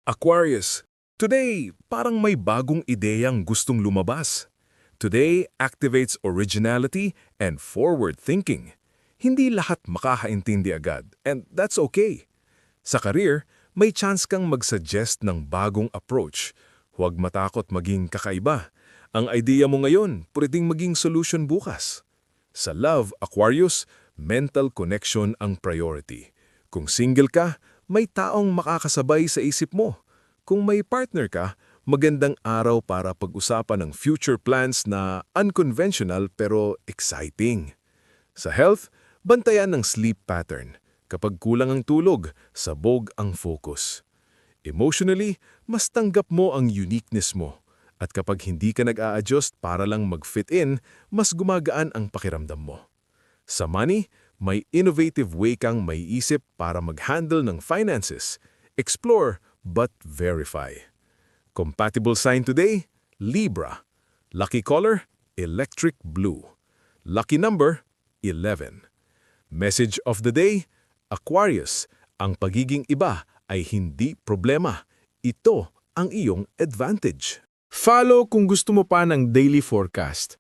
Aquarius, today parang may bagong ideyang gustong lumabas. Today activates originality and forward thinking. Hindi lahat makakaintindi agad, and that's okay. Sa career, may chance kang mag-suggest ng bagong approach. Huwag matakot maging kakaiba. Ang idea mo ngayon, pwedeng maging solution bukas. Sa love, Aquarius, mental connection ang priority. Kung single ka, may taong makakasabay sa isip mo. Kung may partner ka, magandang araw para pag-usapan ng future plans na unconventional pero exciting. Sa health, bantayan ng sleep pattern. Kapag kulang ang tulog, sabog ang focus. Emotionally, mas tanggap mo ang uniqueness mo. At kapag hindi ka nag-a-adjust para lang mag-fit in, mas gumagaan ang pakiramdam mo. Sa money, may innovative way kang may isip para mag-handle ng finances. Explore but verify. Compatible sign today, Libra. Lucky color, electric blue. Lucky number, 11. Message of the day, Aquarius. Ang pagiging iba ay hindi problema. Ito ang iyong advantage. Follow kung gusto mo pa ng daily forecast.